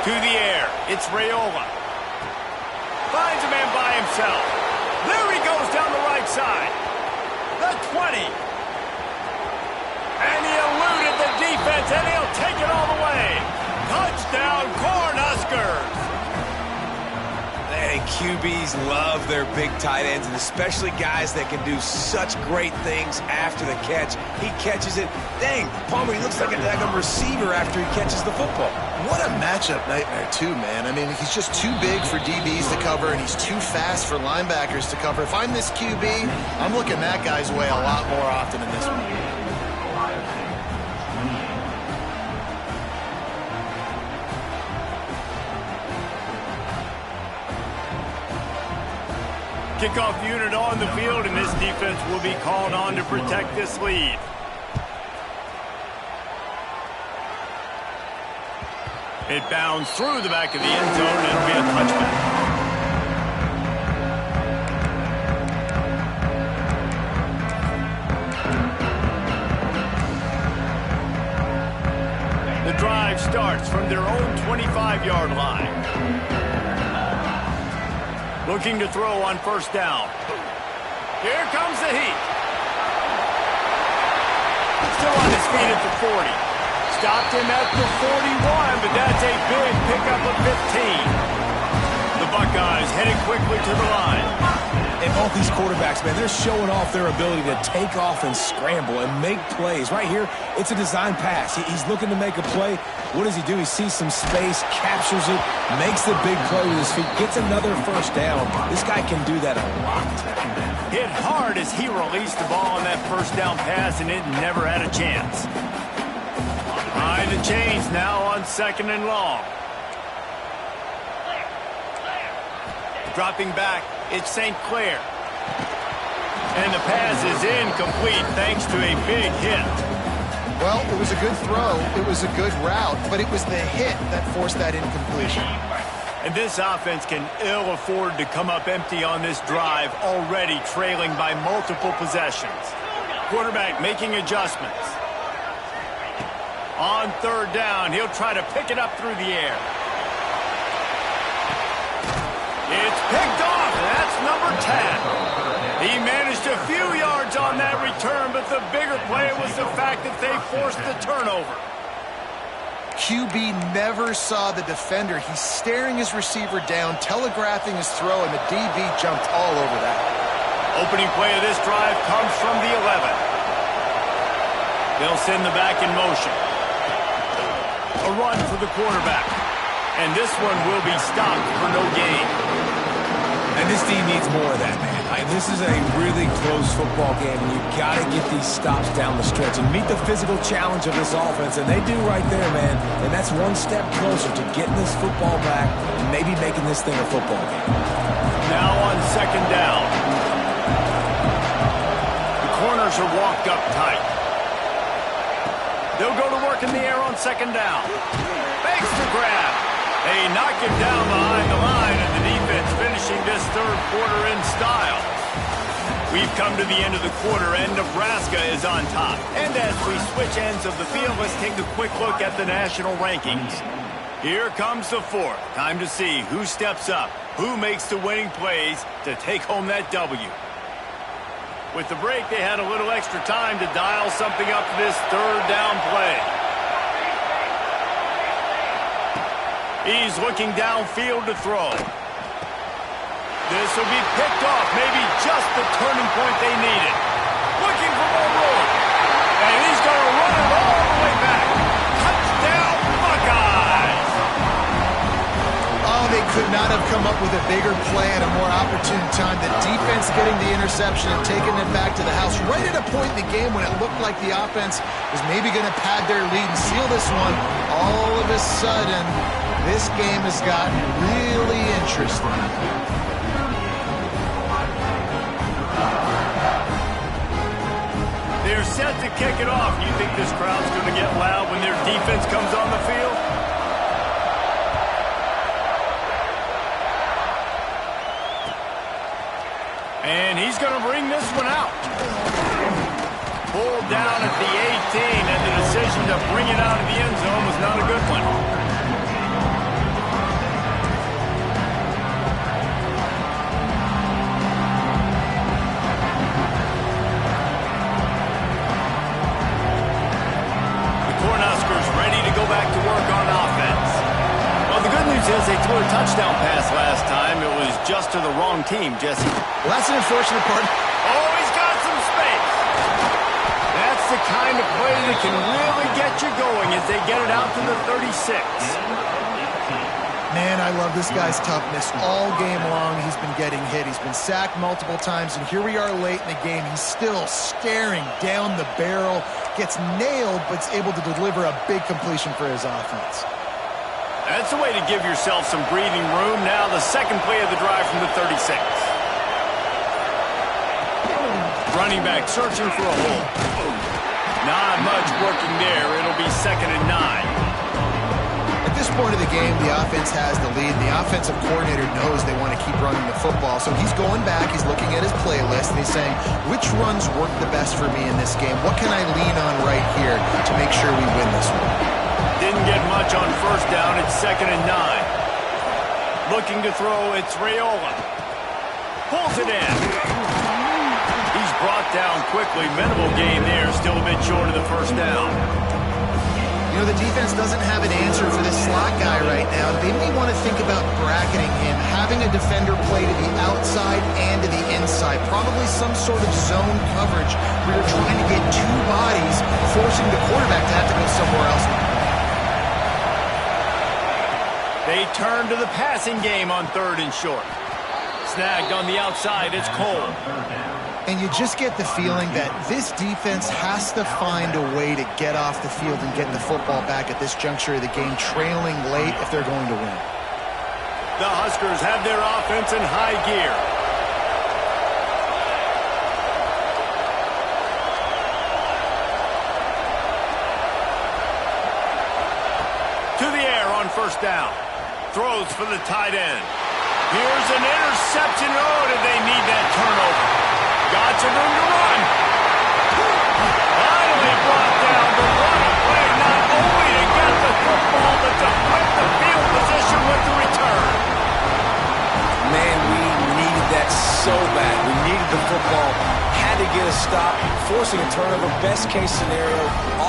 To the air, it's Raiola. Finds a man by himself. There he goes down the right side. The 20. And he eluded the defense, and he'll take it all the way. Touchdown, Cornhuskers. Hey, QBs love their big tight ends, and especially guys that can do such great things after the catch. He catches it. Dang, Palmer, he looks like a receiver after he catches the football. What a matchup nightmare, too, man. I mean, he's just too big for DBs to cover, and he's too fast for linebackers to cover. If I'm this QB, I'm looking that guy's way a lot more often than this one. Kickoff unit on the field, and this defense will be called on to protect this lead. It bounds through the back of the end zone, and it'll be a touchback. The drive starts from their own 25-yard line. Looking to throw on 1st down. Here comes the heat. still on his feet at the 40. Stopped him at the 41, but that's a big pickup of 15. The Buckeyes headed quickly to the line. And both these quarterbacks, man, they're showing off their ability to take off and scramble and make plays. Right here, it's a design pass. He's looking to make a play. What does he do? He sees some space, captures it, makes the big play with his feet, gets another first down. This guy can do that a lot. Hit hard as he released the ball on that first down pass, and it never had a chance. Behind the chains now on 2nd and long. Dropping back, it's St. Clair. And the pass is incomplete thanks to a big hit. Well, it was a good throw. It was a good route, but it was the hit that forced that incompletion. And this offense can ill afford to come up empty on this drive, already trailing by multiple possessions. Quarterback making adjustments. On 3rd down, he'll try to pick it up through the air. It's picked off, and that's number 10. He managed a few yards on that return, but the bigger play was the fact that they forced the turnover. QB never saw the defender. He's staring his receiver down, telegraphing his throw, and the DB jumped all over that. Opening play of this drive comes from the 11. They'll send the back in motion. A run for the quarterback. And this one will be stopped for no gain. And this team needs more of that, man. This is a really close football game, and you've got to get these stops down the stretch and meet the physical challenge of this offense, and they do right there, man. And that's one step closer to getting this football back and maybe making this thing a football game. Now on 2nd down. The corners are walked up tight. They'll go to work in the air on 2nd down. Fakes the grab. They knock him down behind the line, and the defense finishing this 3rd quarter in style. We've come to the end of the quarter, and Nebraska is on top. And as we switch ends of the field, let's take a quick look at the national rankings. Here comes the 4th. Time to see who steps up, who makes the winning plays to take home that W. With the break, they had a little extra time to dial something up for this 3rd down play. He's looking downfield to throw. This will be picked off, maybe just the turning point they needed. Looking for more room. And he's going to run it all the way back. Touchdown, Buckeyes! Oh, they could not have come up with a bigger play at a more opportune time. The defense getting the interception and taking it back to the house right at a point in the game when it looked like the offense was maybe going to pad their lead and seal this one. All of a sudden, this game has gotten really interesting. They're set to kick it off. You think this crowd's going to get loud when their defense comes on the field? And he's going to bring this one out. Pulled down at the 18, and the decision to bring it out of the end zone was not a good one. Go back to work on offense. Well, the good news is they threw a touchdown pass last time. It was just to the wrong team, Jesse. Well, that's an unfortunate part. Oh, he's got some space. That's the kind of play that can really get you going as they get it out to the 36. Man, I love this guy's toughness. All game long, he's been getting hit. He's been sacked multiple times, and here we are late in the game. He's still staring down the barrel, gets nailed, but is able to deliver a big completion for his offense. That's a way to give yourself some breathing room. Now the second play of the drive from the 36. Running back searching for a hole. Not much working there. It'll be 2nd and 9. At this point of the game, the offense has the lead. The offensive coordinator knows they want to keep running the football. So he's going back, he's looking at his playlist, and he's saying, which runs work the best for me in this game? What can I lean on right here to make sure we win this one? Didn't get much on 1st down. It's 2nd and 9. Looking to throw, it's Raiola. Pulls it in. He's brought down quickly. Minimal gain there, still a bit short of the first down. You know, the defense doesn't have an answer for this slot guy right now. They may want to think about bracketing him, having a defender play to the outside and to the inside. Probably some sort of zone coverage where you're trying to get two bodies, forcing the quarterback to have to go somewhere else. They turn to the passing game on 3rd and short. Snagged on the outside, it's Cole. And you just get the feeling that this defense has to find a way to get off the field and get the football back at this juncture of the game, trailing late if they're going to win. The Huskers have their offense in high gear. To the air on 1st down. Throws for the tight end. Here's an interception. Oh, did they need that turnover? Got some room to run. Finally brought down, but what a play, not only to get the football, but to flip the field position with the return. Man, we needed that so bad. We needed the football. Had to get a stop, forcing a turnover. Best case scenario,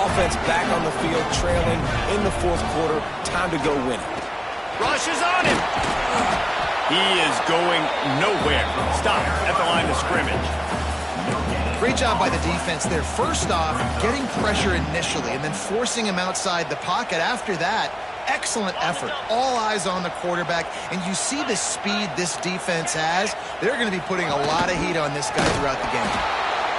offense back on the field, trailing in the 4th quarter. Time to go win it. Rush is on him. He is going nowhere. Stop at the line of scrimmage. Great job by the defense there. First off, getting pressure initially and then forcing him outside the pocket. After that, excellent effort. All eyes on the quarterback. And you see the speed this defense has. They're going to be putting a lot of heat on this guy throughout the game.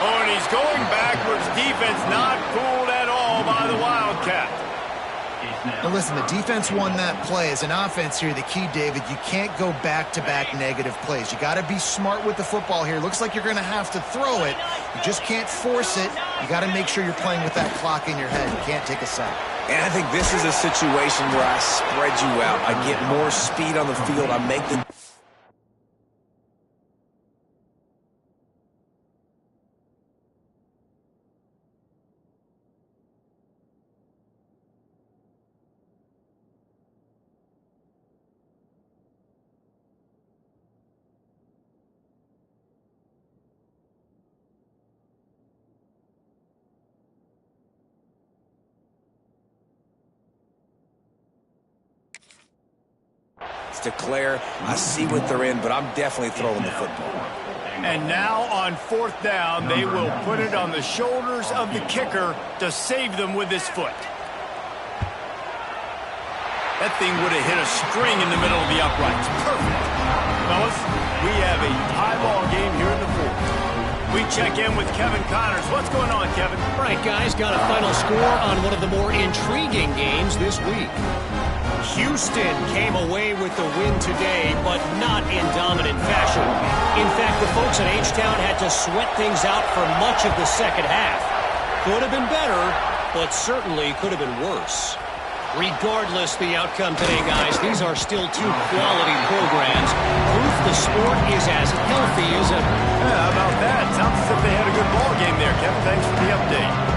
Oh, and he's going backwards. Defense not fooled at all by the Wildcat. Now listen, the defense won that play. As an offense here, the key, David, you can't go back-to-back negative plays. You got to be smart with the football here. Looks like you're going to have to throw it. You just can't force it. You got to make sure you're playing with that clock in your head. You can't take a sack. And I think this is a situation where I spread you out. I get more speed on the field. I make the... declare, I see what they're in, but I'm definitely throwing the football. And now on 4th down, they will put it on the shoulders of the kicker to save them with his foot. That thing would have hit a string in the middle of the uprights. Perfect. Fellas, we have a tie ball game here in the 4th. We check in with Kevin Connors. What's going on, Kevin? All right, guys, got a final score on one of the more intriguing games this week. Houston came away with the win today, but not in dominant fashion. In fact, the folks at H-Town had to sweat things out for much of the second half. Could have been better, but certainly could have been worse. Regardless the outcome today, guys, these are still two quality programs. Proof the sport is as healthy as ever. Yeah, how about that? Sounds as if they had a good ball game there, Kevin. Thanks for the update.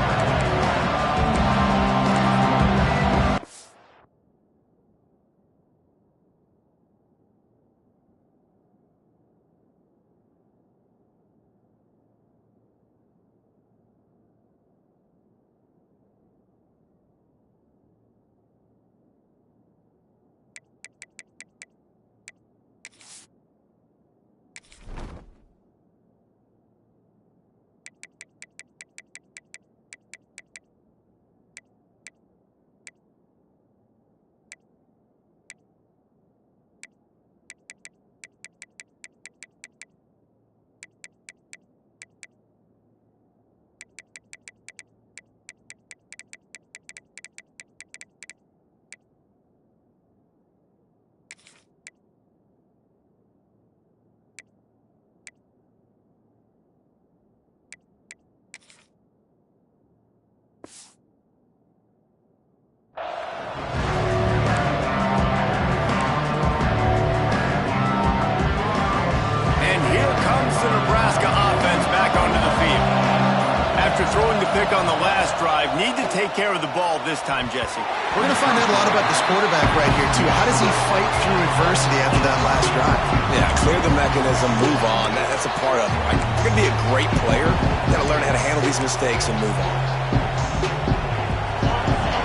After throwing the pick on the last drive, Ncaa25 need to take care of the ball this time, Jesse. We're going to find out a lot about this quarterback right here, too. How does he fight through adversity after that last drive? Yeah, clear the mechanism, move on. That's a part of it. Like, you're going to be a great player. You got to learn how to handle these mistakes and move on.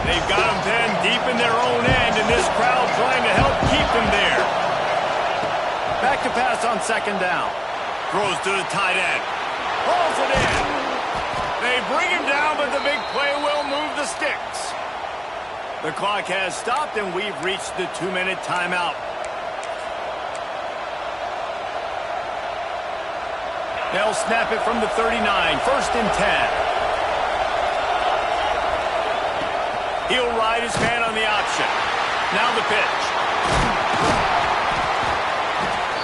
They've got them pinned deep in their own end, and this crowd trying to help keep them there. Back to pass on second down. Throws to the tight end. Hauls it in. They bring him down, but the big play will move the sticks. The clock has stopped, and we've reached the 2-minute timeout. They'll snap it from the 39, 1st and 10. He'll ride his man on the option. Now the pitch.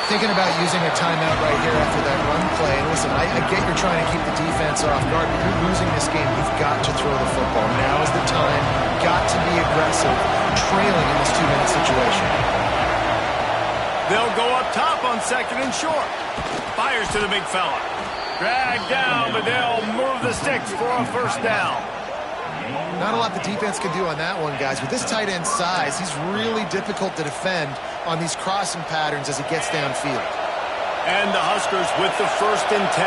Thinking about using a timeout right here after that run play. And listen, I get you're trying to keep the defense off guard, but you're losing this game. You've got to throw the football. Now is the time. Got to be aggressive, trailing in this 2-minute situation. They'll go up top on 2nd and short. Fires to the big fella. Dragged down, but they'll move the sticks for a 1st down. Not a lot the defense can do on that one, guys. With this tight end size, he's really difficult to defend on these crossing patterns as he gets downfield. And the Huskers with the 1st and 10.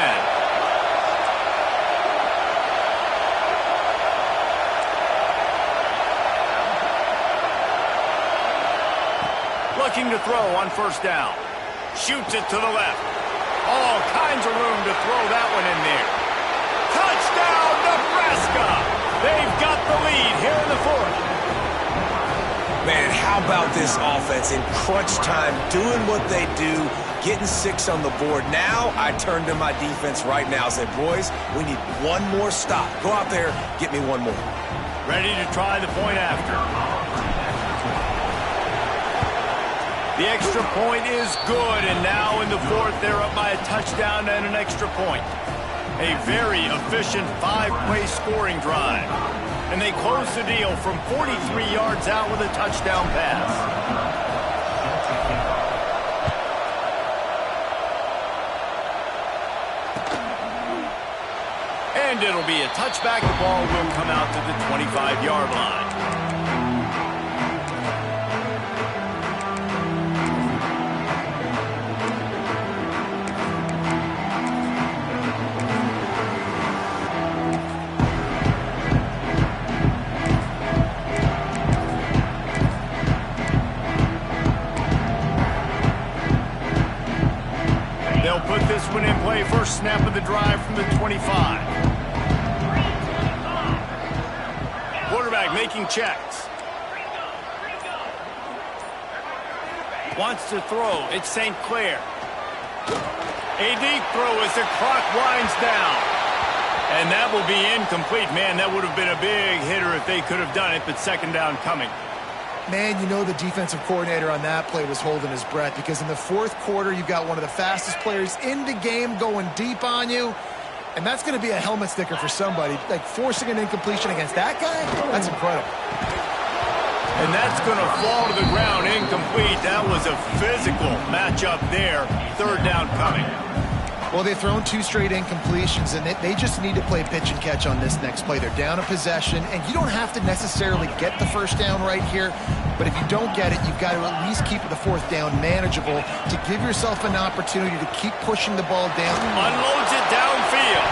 Looking to throw on 1st down. Shoots it to the left. All kinds of room to throw that one in there. Touchdown, Nebraska! They've got the lead here in the 4th. Man, how about this offense in crunch time, doing what they do, getting 6 on the board. Now I turn to my defense right now and say, boys, we need one more stop. Go out there, get me one more. Ready to try the point after. The extra point is good, and now in the 4th, they're up by a touchdown and an extra point. A very efficient 5-play scoring drive. And they close the deal from 43 yards out with a touchdown pass. And it'll be a touchback. The ball will come out to the 25-yard line. Put this one in play. First snap of the drive from the 25. Quarterback making checks. Wants to throw. It's St. Clair. A deep throw as the clock winds down. And that will be incomplete. Man, that would have been a big hitter if they could have done it, but 2nd down coming. Man, you know the defensive coordinator on that play was holding his breath because in the 4th quarter, you've got one of the fastest players in the game going deep on you, and that's going to be a helmet sticker for somebody. Like, forcing an incompletion against that guy, that's incredible. And that's going to fall to the ground incomplete. That was a physical matchup there. 3rd down coming. Well, they've thrown 2 straight incompletions, and they just need to play pitch and catch on this next play. They're down a possession, and you don't have to necessarily get the 1st down right here, but if you don't get it, you've got to at least keep the 4th down manageable to give yourself an opportunity to keep pushing the ball down. Unloads it downfield.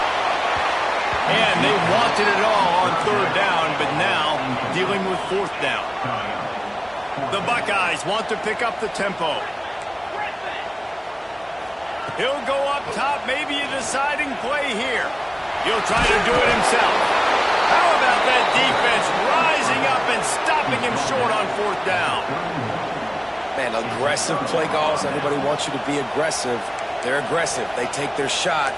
And they wanted it all on 3rd down, but now dealing with 4th down. The Buckeyes want to pick up the tempo. He'll go up top, maybe a deciding play here. He'll try to do it himself. How about that defense rising up and stopping him short on 4th down? Man, aggressive play calls. Everybody wants you to be aggressive. They're aggressive. They take their shot.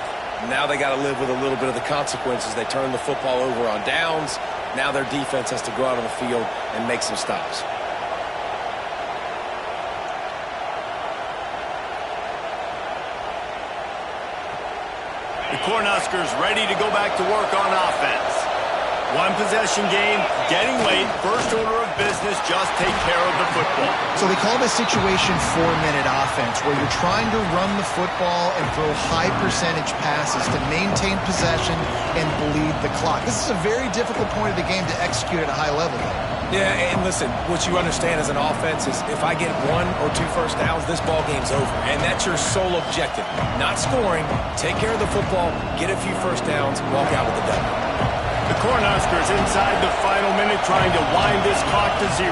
Now they got to live with a little bit of the consequences. They turn the football over on downs. Now their defense has to go out on the field and make some stops. The Cornhuskers ready to go back to work on offense. One possession game, getting late, first order of business, just take care of the football. So they call this situation 4-minute offense, where you're trying to run the football and throw high percentage passes to maintain possession and bleed the clock. This is a very difficult point of the game to execute at a high level, though. Yeah, and listen, what you understand as an offense is if I get 1 or 2 first downs, this ball game's over. And that's your sole objective. Not scoring, take care of the football, get a few first downs, walk out with the W. The Cornhuskers inside the final minute trying to wind this clock to 0.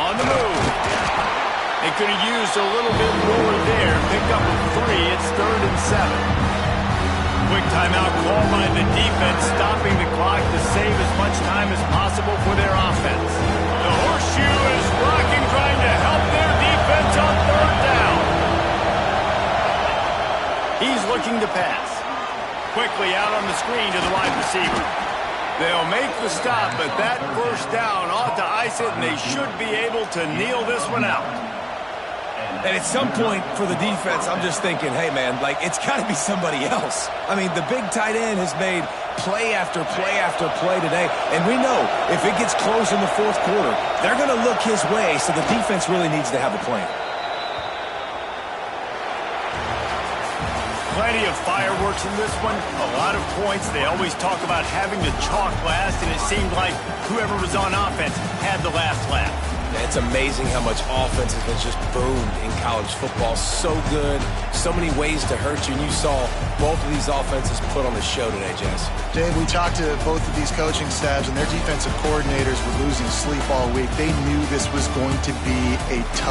On the move. They could have used a little bit more there. Picked up a 3. It's 3rd and 7. Quick timeout call by the defense, stopping the clock to save as much time as possible for their offense. The horseshoe is rocking, trying to help their defense on 3rd down. He's looking to pass. Quickly out on the screen to the wide receiver. They'll make the stop, but that first down ought to ice it, and they should be able to kneel this one out. And at some point for the defense, I'm just thinking, hey, man, like, it's got to be somebody else. I mean, the big tight end has made play after play after play today, and we know if it gets close in the 4th quarter, they're going to look his way, so the defense really needs to have a plan. Plenty of fireworks in this one, a lot of points. They always talk about having the chalk last, and it seemed like whoever was on offense had the last laugh. It's amazing how much offense has been just boomed in college football. So good, so many ways to hurt you, and you saw both of these offenses put on the show today, Jess. Dave, we talked to both of these coaching staffs, and their defensive coordinators were losing sleep all week. They knew this was going to be a tough